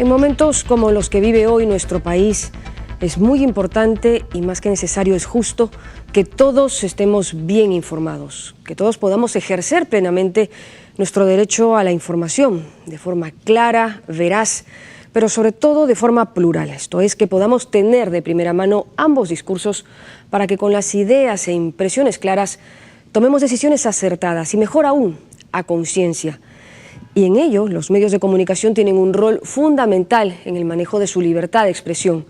En momentos como los que vive hoy nuestro país, es muy importante y más que necesario es justo que todos estemos bien informados, que todos podamos ejercer plenamente nuestro derecho a la información de forma clara, veraz, pero sobre todo de forma plural. Esto es, que podamos tener de primera mano ambos discursos para que con las ideas e impresiones claras tomemos decisiones acertadas y, mejor aún, a conciencia. Y en ello, los medios de comunicación tienen un rol fundamental en el manejo de su libertad de expresión.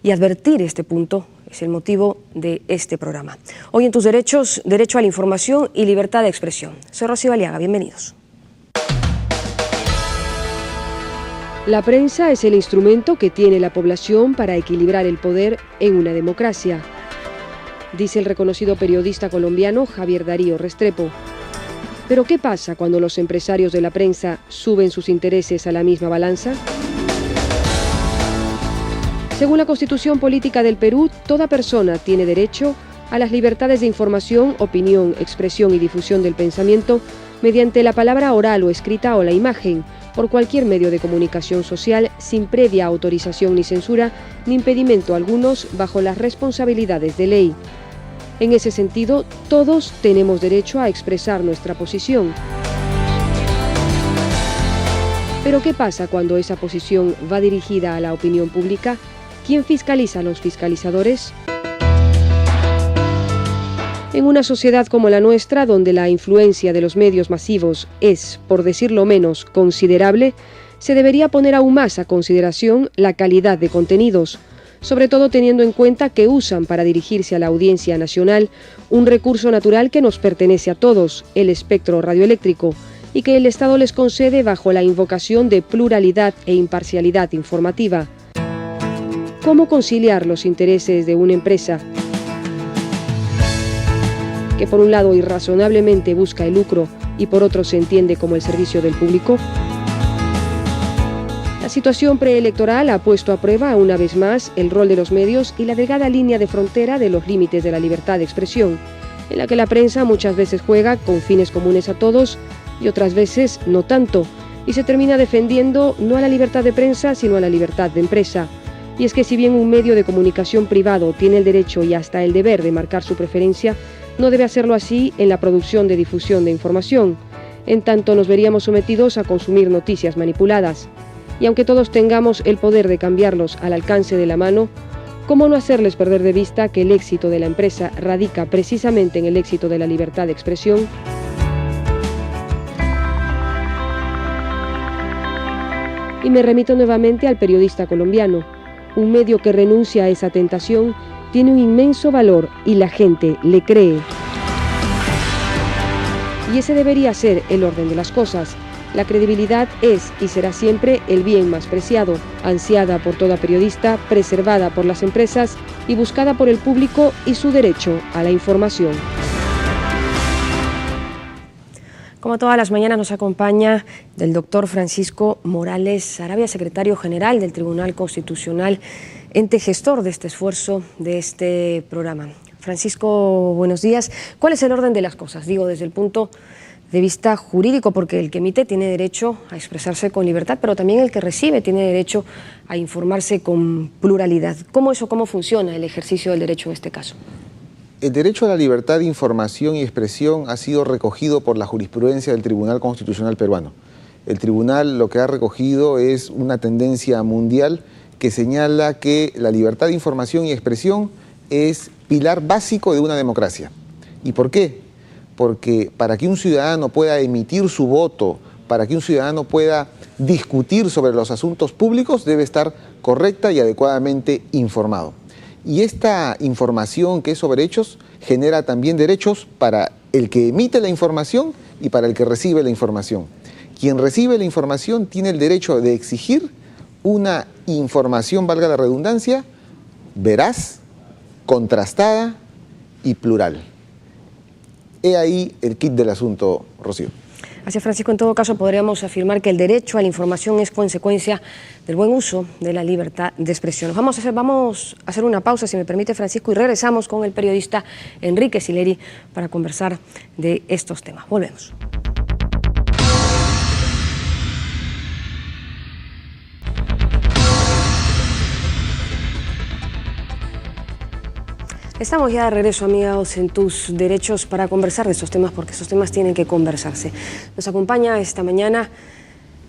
Y advertir este punto es el motivo de este programa. Hoy en Tus Derechos, derecho a la información y libertad de expresión. Soy Rocío Aliaga, bienvenidos. La prensa es el instrumento que tiene la población para equilibrar el poder en una democracia, dice el reconocido periodista colombiano Javier Darío Restrepo. Pero ¿qué pasa cuando los empresarios de la prensa suben sus intereses a la misma balanza? Según la Constitución Política del Perú, toda persona tiene derecho a las libertades de información, opinión, expresión y difusión del pensamiento mediante la palabra oral o escrita o la imagen, por cualquier medio de comunicación social, sin previa autorización ni censura, ni impedimento algunos, bajo las responsabilidades de ley. En ese sentido, todos tenemos derecho a expresar nuestra posición. Pero ¿qué pasa cuando esa posición va dirigida a la opinión pública? ¿Quién fiscaliza a los fiscalizadores? En una sociedad como la nuestra, donde la influencia de los medios masivos es, por decirlo menos, considerable, se debería poner aún más a consideración la calidad de contenidos, sobre todo teniendo en cuenta que usan para dirigirse a la audiencia nacional un recurso natural que nos pertenece a todos, el espectro radioeléctrico, y que el Estado les concede bajo la invocación de pluralidad e imparcialidad informativa. ¿Cómo conciliar los intereses de una empresa que por un lado irrazonablemente busca el lucro y por otro se entiende como el servicio del público? La situación preelectoral ha puesto a prueba una vez más el rol de los medios y la delgada línea de frontera de los límites de la libertad de expresión, en la que la prensa muchas veces juega con fines comunes a todos y otras veces no tanto, y se termina defendiendo no a la libertad de prensa sino a la libertad de empresa. Y es que si bien un medio de comunicación privado tiene el derecho y hasta el deber de marcar su preferencia, no debe hacerlo así en la producción de difusión de información. En tanto nos veríamos sometidos a consumir noticias manipuladas. Y aunque todos tengamos el poder de cambiarlos al alcance de la mano, ¿cómo no hacerles perder de vista que el éxito de la empresa radica precisamente en el éxito de la libertad de expresión? Y me remito nuevamente al periodista colombiano. Un medio que renuncia a esa tentación tiene un inmenso valor y la gente le cree. Y ese debería ser el orden de las cosas. La credibilidad es y será siempre el bien más preciado, ansiada por toda periodista, preservada por las empresas y buscada por el público y su derecho a la información. Como todas las mañanas nos acompaña el doctor Francisco Morales Sarabia, secretario general del Tribunal Constitucional, ente gestor de este esfuerzo, de este programa. Francisco, buenos días. ¿Cuál es el orden de las cosas? Digo, desde el punto de vista jurídico, porque el que emite tiene derecho a expresarse con libertad, pero también el que recibe tiene derecho a informarse con pluralidad. ¿Cómo funciona el ejercicio del derecho en este caso? El derecho a la libertad de información y expresión ha sido recogido por la jurisprudencia del Tribunal Constitucional peruano. El tribunal lo que ha recogido es una tendencia mundial que señala que la libertad de información y expresión es pilar básico de una democracia. ¿Y por qué? Porque para que un ciudadano pueda emitir su voto, para que un ciudadano pueda discutir sobre los asuntos públicos, debe estar correcta y adecuadamente informado. Y esta información que es sobre hechos genera también derechos para el que emite la información y para el que recibe la información. Quien recibe la información tiene el derecho de exigir una información, valga la redundancia, veraz, contrastada y plural. He ahí el kit del asunto, Rocío. Así es, Francisco, en todo caso podríamos afirmar que el derecho a la información es consecuencia del buen uso de la libertad de expresión. Vamos a hacer una pausa, si me permite, Francisco, y regresamos con el periodista Enrique Sileri para conversar de estos temas. Volvemos. Estamos ya de regreso, amigos, en Tus Derechos para conversar de estos temas, porque estos temas tienen que conversarse. Nos acompaña esta mañana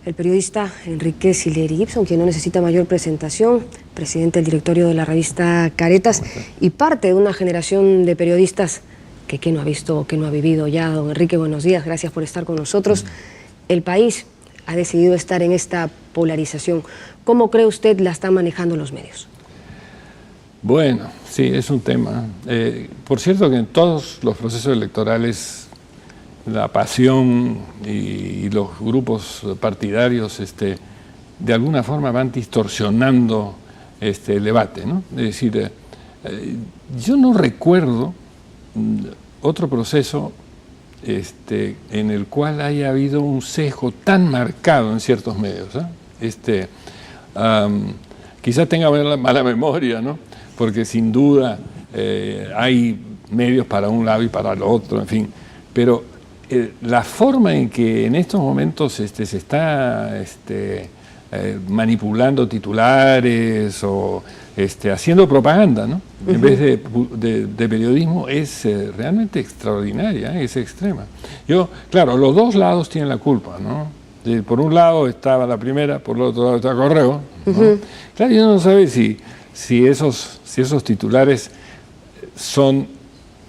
el periodista Enrique Sileri Gibson, quien no necesita mayor presentación, presidente del directorio de la revista Caretas y parte de una generación de periodistas que no ha visto, que no ha vivido ya. Don Enrique, buenos días, gracias por estar con nosotros. El país ha decidido estar en esta polarización. ¿Cómo cree usted la están manejando los medios? Bueno, sí, es un tema. Por cierto que en todos los procesos electorales la pasión y los grupos partidarios de alguna forma van distorsionando el debate, ¿no? Es decir, yo no recuerdo otro proceso en el cual haya habido un sesgo tan marcado en ciertos medios, ¿eh? Quizás tenga mala memoria, ¿no? Porque sin duda hay medios para un lado y para el otro, en fin, pero la forma en que en estos momentos se está manipulando titulares o haciendo propaganda, ¿no? En vez de periodismo es realmente extraordinaria, es extrema. Claro, los dos lados tienen la culpa, ¿no? Por un lado estaba la primera, por el otro lado está Correo, ¿no? Claro, yo no sé si esos titulares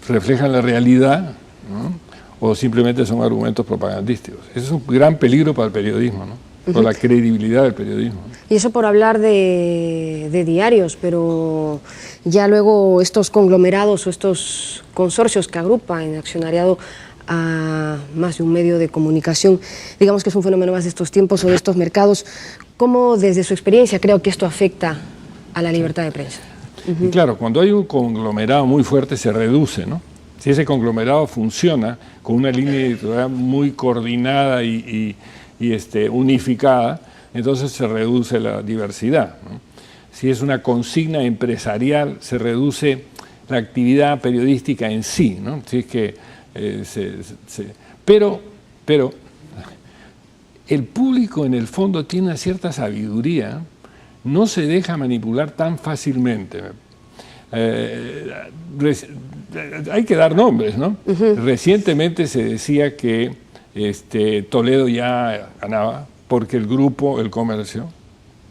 reflejan la realidad, ¿no? O simplemente son argumentos propagandísticos. Eso es un gran peligro para el periodismo, ¿no? Por la credibilidad del periodismo. Y eso por hablar de diarios, pero ya luego estos conglomerados o estos consorcios que agrupan en accionariado a más de un medio de comunicación, digamos que es un fenómeno más de estos tiempos o de estos mercados. ¿Cómo desde su experiencia creo que esto afecta a la libertad de prensa? Y claro, cuando hay un conglomerado muy fuerte se reduce, ¿no? Si ese conglomerado funciona con una línea editorial muy coordinada y unificada, entonces se reduce la diversidad, ¿no? Si es una consigna empresarial, se reduce la actividad periodística en sí, ¿no? Si es que, pero el público en el fondo tiene una cierta sabiduría, no se deja manipular tan fácilmente. Hay que dar nombres, ¿no? Recientemente se decía que Toledo ya ganaba porque el grupo El Comercio,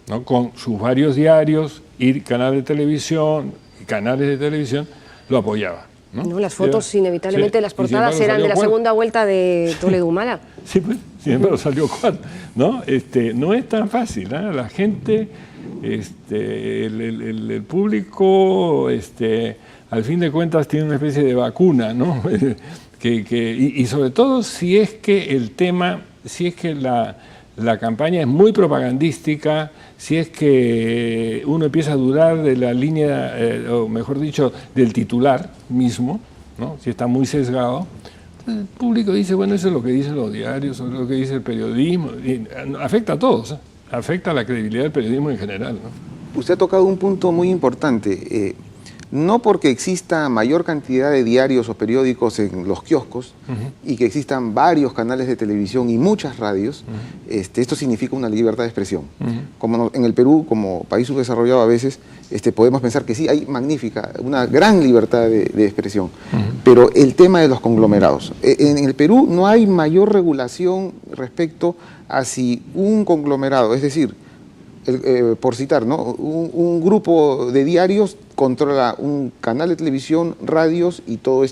¿no? Con sus varios diarios y canales de televisión lo apoyaba, ¿no? No, las fotos inevitablemente, sí, las portadas eran de la segunda vuelta de Toledo Humala. Sí, pues, sin embargo salió cuarto, ¿no? No es tan fácil, ¿eh? La gente, el público, al fin de cuentas tiene una especie de vacuna, ¿no? Y sobre todo si es que la campaña es muy propagandística, si es que uno empieza a dudar de la línea, o mejor dicho, del titular mismo, ¿no? Si está muy sesgado, el público dice, bueno, eso es lo que dicen los diarios, eso es lo que dice el periodismo, y afecta a todos, ¿eh? Afecta a la credibilidad del periodismo en general, ¿no? Usted ha tocado un punto muy importante. No porque exista mayor cantidad de diarios o periódicos en los kioscos y que existan varios canales de televisión y muchas radios, esto significa una libertad de expresión. Como en el Perú, como país subdesarrollado a veces, podemos pensar que sí, hay una gran libertad de expresión. Pero el tema de los conglomerados. En el Perú no hay mayor regulación respecto a si un conglomerado, es decir, por citar, ¿no? Un grupo de diarios controla un canal de televisión, radios y todo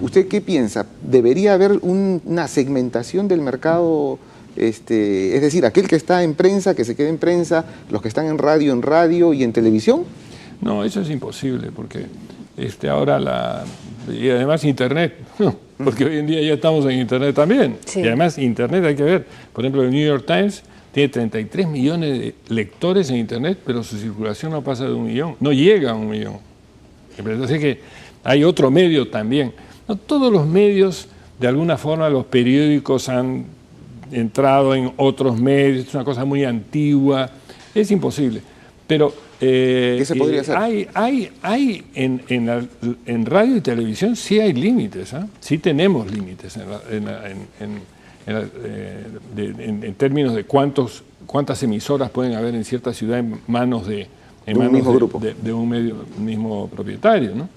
¿Usted qué piensa? ¿Debería haber una segmentación del mercado? Es decir, aquel que está en prensa, que se quede en prensa, los que están en radio y en televisión. No, eso es imposible, porque ahora y además Internet, porque hoy en día ya estamos en Internet también. Sí. Y además Internet hay que ver, por ejemplo, el New York Times tiene 33 millones de lectores en Internet, pero su circulación no pasa de 1 millón, no llega a 1 millón. Entonces que hay otro medio también. No, todos los medios, de alguna forma, los periódicos han entrado en otros medios, es una cosa muy antigua, es imposible. Pero ¿qué se podría hacer? Hay en radio y televisión sí hay límites, ¿eh? Sí tenemos límites en términos de cuántas emisoras pueden haber en cierta ciudad en manos de un mismo grupo, de un mismo propietario, ¿no?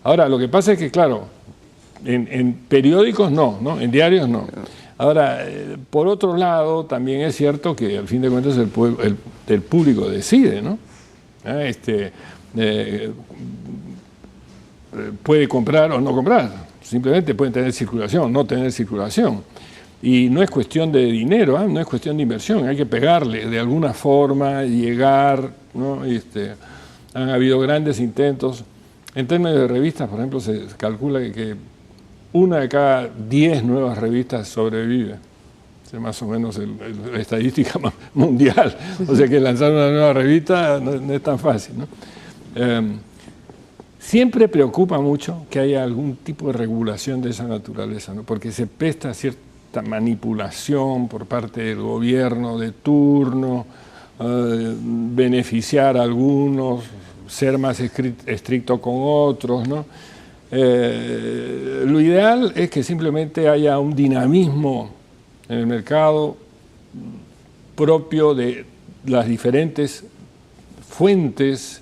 Ahora, lo que pasa es que, claro, en periódicos no, en diarios no. Ahora, por otro lado, también es cierto que al fin de cuentas el público decide, ¿no? Puede comprar o no comprar, simplemente puede tener circulación, no tener circulación. Y no es cuestión de dinero, no es cuestión de inversión, hay que pegarle de alguna forma, llegar, ¿no? Han habido grandes intentos. En términos de revistas, por ejemplo, se calcula que 1 de cada 10 nuevas revistas sobrevive. Es más o menos la estadística mundial. O sea que lanzar una nueva revista no es tan fácil, ¿no? Siempre preocupa mucho que haya algún tipo de regulación de esa naturaleza, ¿no? Porque se presta a cierta manipulación por parte del gobierno de turno, beneficiar a algunos, ser más estricto con otros, ¿no? Lo ideal es que simplemente haya un dinamismo en el mercado propio de las diferentes fuentes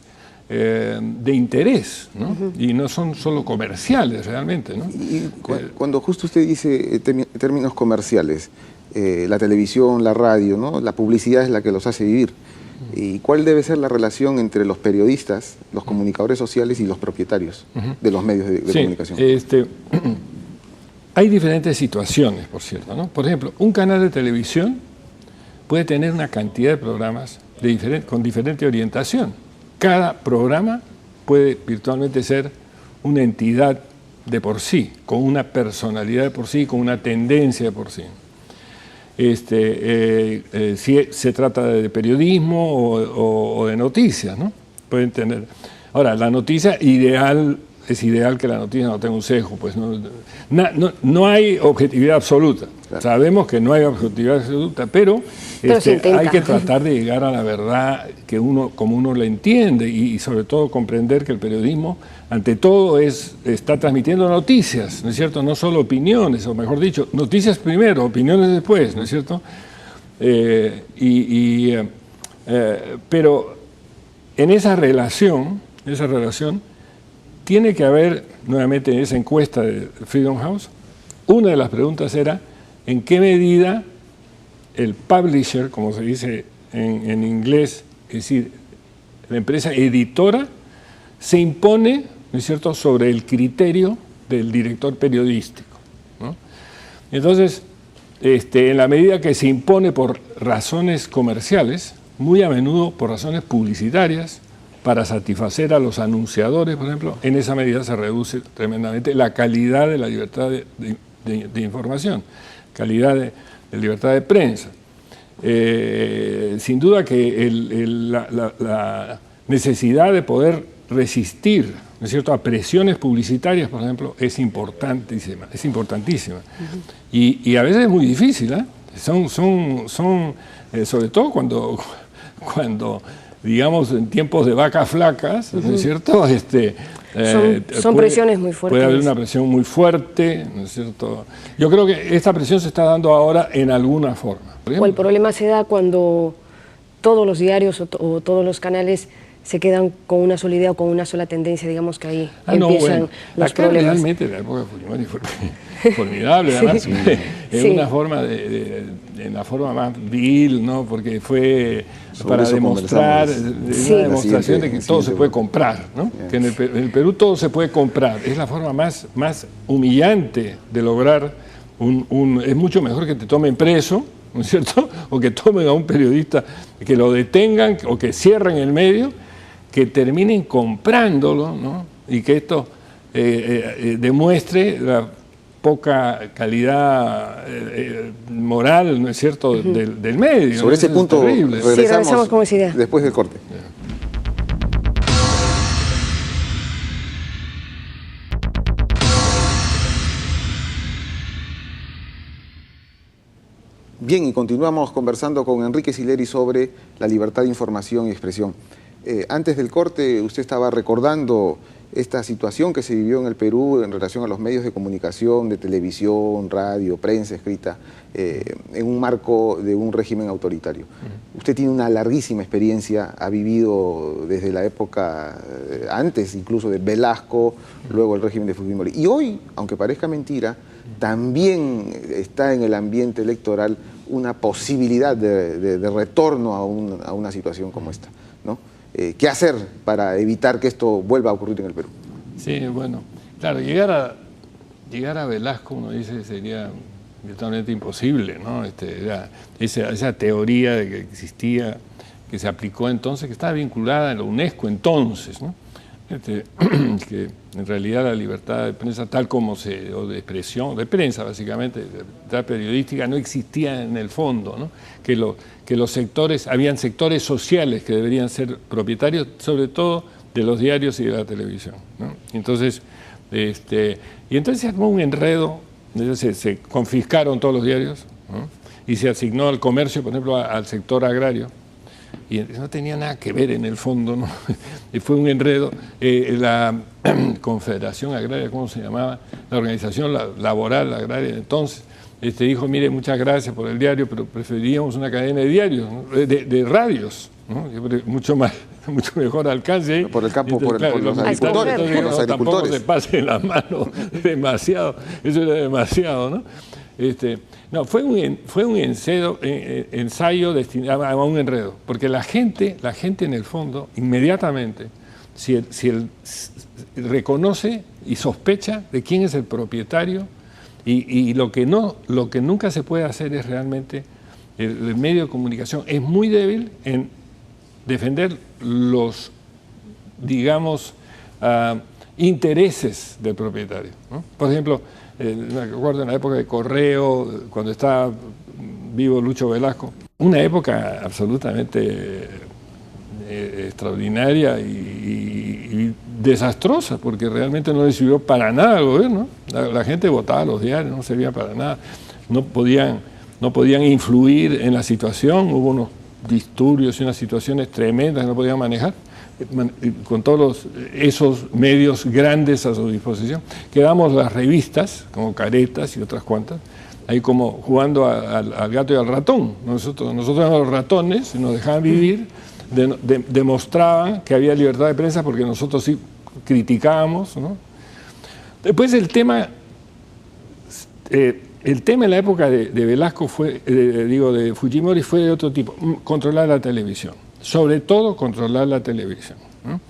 de interés, ¿no? Y no son solo comerciales realmente, ¿no? Y cuando justo usted dice términos comerciales, la televisión, la radio, ¿no? La publicidad es la que los hace vivir. ¿Y cuál debe ser la relación entre los periodistas, los comunicadores sociales y los propietarios de los medios de comunicación? Hay diferentes situaciones, por cierto, ¿no? Por ejemplo, un canal de televisión puede tener una cantidad de programas con diferente orientación. Cada programa puede virtualmente ser una entidad de por sí, con una personalidad de por sí, con una tendencia de por sí. Si se trata de periodismo o de noticias, ¿no? Pueden tener. Ahora, la noticia es ideal que la noticia no tenga un sesgo, pues no hay objetividad absoluta. Claro. Sabemos que no hay objetividad absoluta, pero hay que tratar de llegar a la verdad como uno la entiende y sobre todo comprender que el periodismo, ante todo, está transmitiendo noticias, ¿no es cierto? No solo opiniones, o mejor dicho, noticias primero, opiniones después, ¿no es cierto? Pero en esa relación tiene que haber, nuevamente en esa encuesta de Freedom House, una de las preguntas era en qué medida el publisher, como se dice en inglés, es decir, la empresa editora, se impone, ¿no es cierto?, sobre el criterio del director periodístico, ¿no? Entonces, en la medida que se impone por razones comerciales, muy a menudo por razones publicitarias, para satisfacer a los anunciadores, por ejemplo, en esa medida se reduce tremendamente la calidad de la libertad de información, calidad de libertad de prensa. Sin duda que la necesidad de poder resistir, ¿no es cierto?, a presiones publicitarias, por ejemplo, es importantísima. Y a veces es muy difícil, ¿eh? Sobre todo cuando digamos, en tiempos de vacas flacas, ¿no es cierto? Son presiones muy fuertes. Puede haber una presión muy fuerte, ¿no es cierto? Yo creo que esta presión se está dando ahora en alguna forma. O el problema se da cuando todos los diarios o todos los canales se quedan con una sola idea o con una sola tendencia, digamos que ahí empiezan los problemas. Realmente la época de Fujimori fue formidable, además, en una forma en la forma más vil, ¿no? Porque fue para demostrar, una demostración de que todo se puede comprar, ¿no? Que en el Perú todo se puede comprar. Es la forma más humillante de lograr es mucho mejor que te tomen preso, ¿no es cierto? O que tomen a un periodista, que lo detengan o que cierren el medio, que terminen comprándolo, ¿no? Y que esto demuestre la poca calidad moral, ¿no es cierto?, del medio. Sobre ese punto regresamos con esa idea después del corte. Bien, y continuamos conversando con Enrique Sileri sobre la libertad de información y expresión. Antes del corte usted estaba recordando esta situación que se vivió en el Perú en relación a los medios de comunicación, de televisión, radio, prensa escrita, en un marco de un régimen autoritario. Usted tiene una larguísima experiencia, ha vivido desde la época antes incluso de Velasco, luego el régimen de Fujimori. Y hoy, aunque parezca mentira, también está en el ambiente electoral una posibilidad de retorno a una situación como esta, ¿no? ¿Qué hacer para evitar que esto vuelva a ocurrir en el Perú? Sí, bueno, claro, llegar a Velasco, uno dice, sería totalmente imposible, ¿no? Esa teoría de que existía, que se aplicó entonces, que estaba vinculada a la UNESCO entonces, ¿no? Que en realidad la libertad de prensa, tal como o de expresión, de prensa básicamente, de libertad periodística, no existía en el fondo, ¿no? Que los sectores, habían sectores sociales que deberían ser propietarios, sobre todo de los diarios y de la televisión, ¿no? Entonces, y entonces se armó un enredo, se confiscaron todos los diarios, ¿no? Y se asignó al comercio, por ejemplo, al sector agrario. Y no tenía nada que ver en el fondo, ¿no? Y fue un enredo. La Confederación Agraria, ¿cómo se llamaba? La organización laboral agraria entonces, dijo, mire, muchas gracias por el diario, pero preferiríamos una cadena de diarios, ¿no? de radios, ¿no? Mucho mejor alcance. Por el campo, por los agricultores. Entonces, tampoco se pase la mano demasiado, eso era demasiado, ¿no? No, fue un ensayo destinado a un enredo, porque la gente en el fondo, inmediatamente, si reconoce y sospecha de quién es el propietario, y lo que nunca se puede hacer es realmente, el medio de comunicación es muy débil en defender los, digamos, intereses del propietario, ¿no? Por ejemplo, me acuerdo en la época de Correo, cuando estaba vivo Lucho Velasco, una época absolutamente extraordinaria y desastrosa, porque realmente no le sirvió para nada al gobierno. La gente votaba los diarios, no servía para nada, no podían influir en la situación, hubo unos disturbios y unas situaciones tremendas que no podían manejar, con todos esos medios grandes a su disposición. Quedamos las revistas, como Caretas y otras cuantas, ahí como jugando al gato y al ratón. Nosotros éramos los ratones, nos dejaban vivir, demostraban que había libertad de prensa porque nosotros sí criticábamos, ¿no? Después el tema en la época de Velasco de Fujimori fue de otro tipo, controlar la televisión. Sobre todo controlar la televisión, ¿no?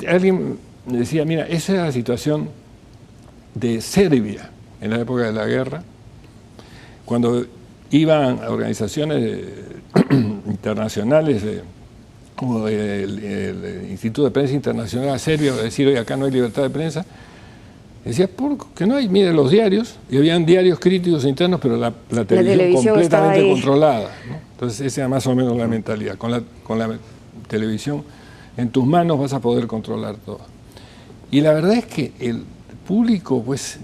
Alguien me decía, mira, esa era la situación de Serbia en la época de la guerra, cuando iban a organizaciones internacionales como el Instituto de Prensa Internacional a Serbia a decir, oye, acá no hay libertad de prensa. Decía, ¿por qué no hay? Mire, los diarios, y habían diarios críticos internos, pero la televisión completamente controlada, ¿no? Entonces esa era más o menos la mentalidad. Con la televisión en tus manos vas a poder controlar todo. Y la verdad es que el público pues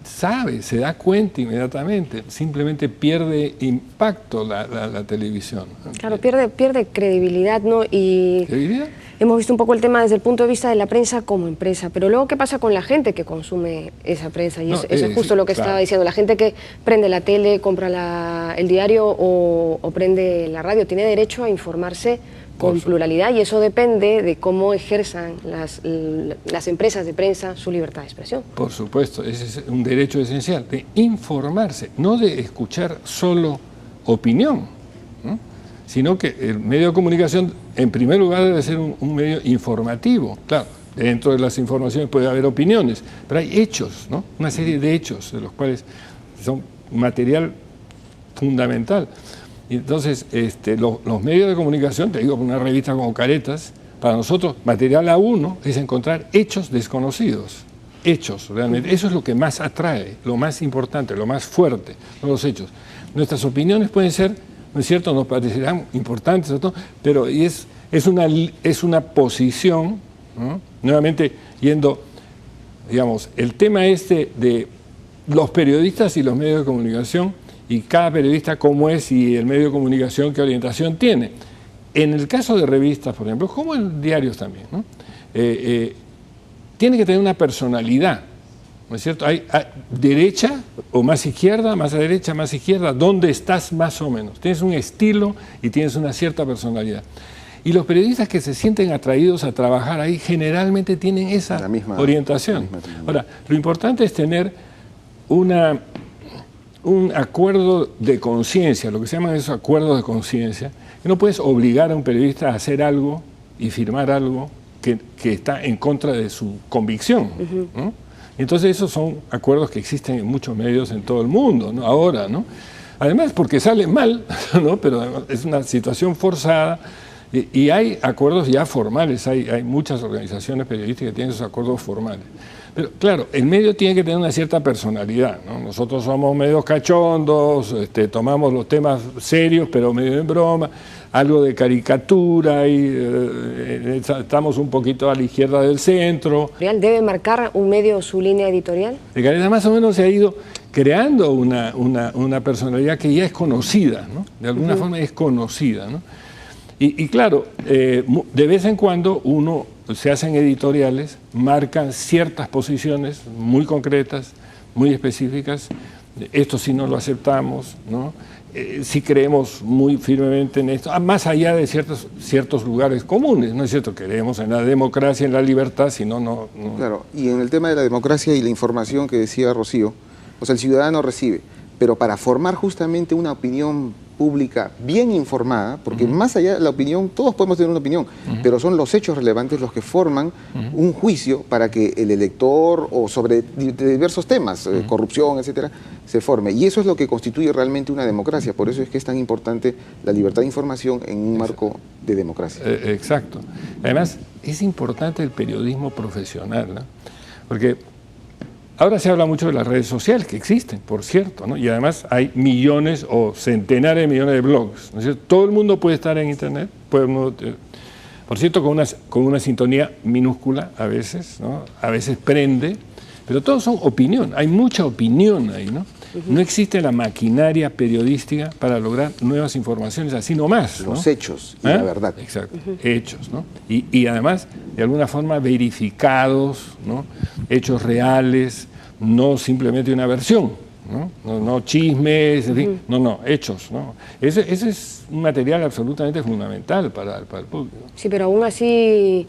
sabe, se da cuenta inmediatamente, simplemente pierde impacto la televisión. Claro, pierde credibilidad, ¿no? Y ¿credibilidad? Hemos visto un poco el tema desde el punto de vista de la prensa como empresa, pero luego, ¿qué pasa con la gente que consume esa prensa? Y eso es justo lo que estaba diciendo. La gente que prende la tele, compra el diario o prende la radio, tiene derecho a informarse con pluralidad, y eso depende de cómo ejerzan las empresas de prensa su libertad de expresión. Por supuesto, ese es un derecho esencial, de informarse, no de escuchar solo opinión, ¿no? Sino que el medio de comunicación, en primer lugar, debe ser un medio informativo. Claro, dentro de las informaciones puede haber opiniones, pero hay hechos, ¿no? Una serie de hechos, de los cuales son material fundamental. Y entonces, los medios de comunicación, te digo, una revista como Caretas, para nosotros, material A1 es encontrar hechos desconocidos. Hechos, realmente. Eso es lo que más atrae, lo más importante, lo más fuerte, son los hechos. Nuestras opiniones pueden ser, ¿no es cierto?, nos parecerán importantes, ¿no?, pero es una posición, ¿no? Nuevamente, yendo, digamos, el tema de los periodistas y los medios de comunicación, y cada periodista cómo es y el medio de comunicación qué orientación tiene. En el caso de revistas, por ejemplo, como en diarios también, ¿no? tiene que tener una personalidad, ¿no es cierto? Hay derecha o más izquierda, más a derecha, más izquierda, ¿dónde estás más o menos? Tienes un estilo y tienes una cierta personalidad. Y los periodistas que se sienten atraídos a trabajar ahí generalmente tienen esa orientación. Ahora, lo importante es tener un acuerdo de conciencia, lo que se llaman esos acuerdos de conciencia, que no puedes obligar a un periodista a hacer algo y firmar algo que está en contra de su convicción, ¿no? Entonces esos son acuerdos que existen en muchos medios en todo el mundo, ¿no? Ahora, ¿no? Además porque sale mal, ¿no? Pero es una situación forzada. Y hay acuerdos ya formales, hay muchas organizaciones periodísticas que tienen esos acuerdos formales. Pero claro, el medio tiene que tener una cierta personalidad, ¿no? Nosotros somos medios cachondos, tomamos los temas serios, pero medio en broma, algo de caricatura, y estamos un poquito a la izquierda del centro. ¿Debe marcar un medio su línea editorial? De Caleta más o menos se ha ido creando una personalidad que ya es conocida, ¿no? De alguna forma es conocida, ¿no? Y claro, de vez en cuando se hacen editoriales, marcan ciertas posiciones muy concretas, muy específicas. Esto sí no lo aceptamos, ¿no? Sí creemos muy firmemente en esto, más allá de ciertos lugares comunes, ¿no es cierto? Creemos en la democracia, en la libertad, si no. Claro, y en el tema de la democracia y la información que decía Rocío, o sea, el ciudadano recibe, pero para formar justamente una opinión pública bien informada, porque más allá de la opinión, todos podemos tener una opinión, pero son los hechos relevantes los que forman un juicio para que el elector, o sobre diversos temas, corrupción, etcétera, se forme. Y eso es lo que constituye realmente una democracia. Por eso es que es tan importante la libertad de información en un marco de democracia. Exacto. Además, es importante el periodismo profesional, ¿no? Porque ahora se habla mucho de las redes sociales, que existen, por cierto, ¿no? Y además hay millones o centenares de millones de blogs, ¿no es cierto? Todo el mundo puede estar en Internet, por cierto, con una sintonía minúscula a veces, ¿no? A veces prende, pero todos son opinión, hay mucha opinión ahí, ¿no? No existe la maquinaria periodística para lograr nuevas informaciones así nomás, ¿no? Los hechos y la verdad. Exacto, hechos, ¿no? Y además, de alguna forma, verificados, ¿no? Hechos reales, no simplemente una versión, ¿no? No chismes, en fin, no, hechos, ¿no? Ese es un material absolutamente fundamental para el público. Sí, pero aún así,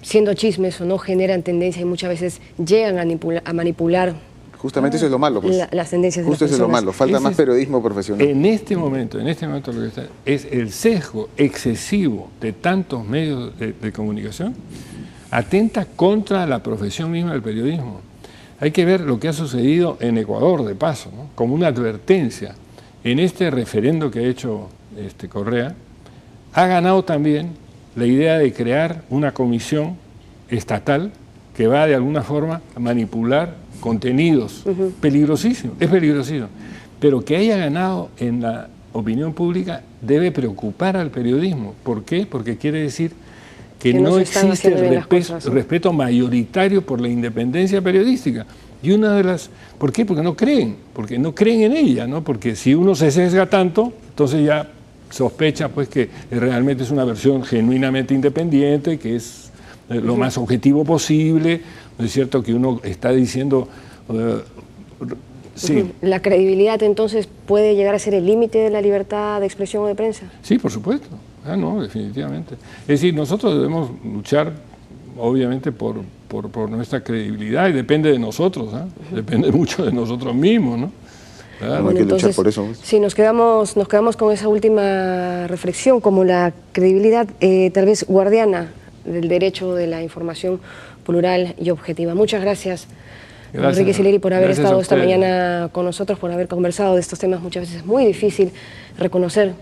siendo chismes o no, generan tendencia y muchas veces llegan a manipular. Justamente eso es lo malo, pues. Las tendencias de las personas. Justo eso es lo malo, falta más periodismo profesional. En este momento lo que está es el sesgo excesivo de tantos medios de comunicación, atenta contra la profesión misma del periodismo. Hay que ver lo que ha sucedido en Ecuador, de paso, ¿no? Como una advertencia. En este referendo que ha hecho Correa, ha ganado también la idea de crear una comisión estatal que va de alguna forma a manipular contenidos. Peligrosísimo, es peligrosísimo. Pero que haya ganado en la opinión pública debe preocupar al periodismo. ¿Por qué? Porque quiere decir que no existe respeto mayoritario por la independencia periodística. Y una de las... ¿Por qué? Porque no creen en ella, ¿no? Porque si uno se sesga tanto, entonces ya sospecha pues que realmente es una versión genuinamente independiente, que es lo más objetivo posible, ¿no es cierto? Que uno está diciendo... sí. ¿La credibilidad entonces puede llegar a ser el límite de la libertad de expresión o de prensa? Sí, por supuesto. No, definitivamente. Es decir, nosotros debemos luchar, obviamente, por nuestra credibilidad, y depende de nosotros, depende mucho de nosotros mismos, ¿no? Bueno, hay que luchar por eso. Sí, nos quedamos con esa última reflexión, como la credibilidad tal vez guardiana del derecho de la información plural y objetiva. Muchas gracias, Enrique Sileri, por haber estado esta mañana con nosotros, por haber conversado de estos temas. Muchas veces es muy difícil reconocer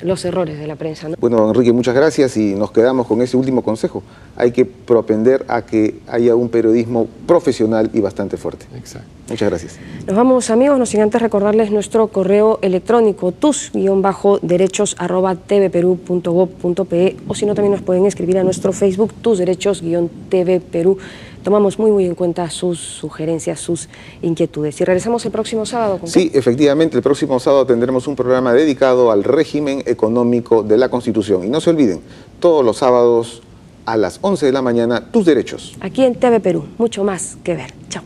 los errores de la prensa, ¿no? Bueno, Enrique, muchas gracias, y nos quedamos con ese último consejo. Hay que propender a que haya un periodismo profesional y bastante fuerte. Exacto. Muchas gracias. Nos vamos, amigos, no sin antes recordarles nuestro correo electrónico tus-derechos@tvperú.gov.pe, o si no, también nos pueden escribir a nuestro Facebook tusderechos-TV Perú. Tomamos muy en cuenta sus sugerencias, sus inquietudes. Y regresamos el próximo sábado. Sí, efectivamente, el próximo sábado tendremos un programa dedicado al régimen económico de la Constitución. Y no se olviden, todos los sábados a las 11 de la mañana, Tus Derechos. Aquí en TV Perú, mucho más que ver. Chao.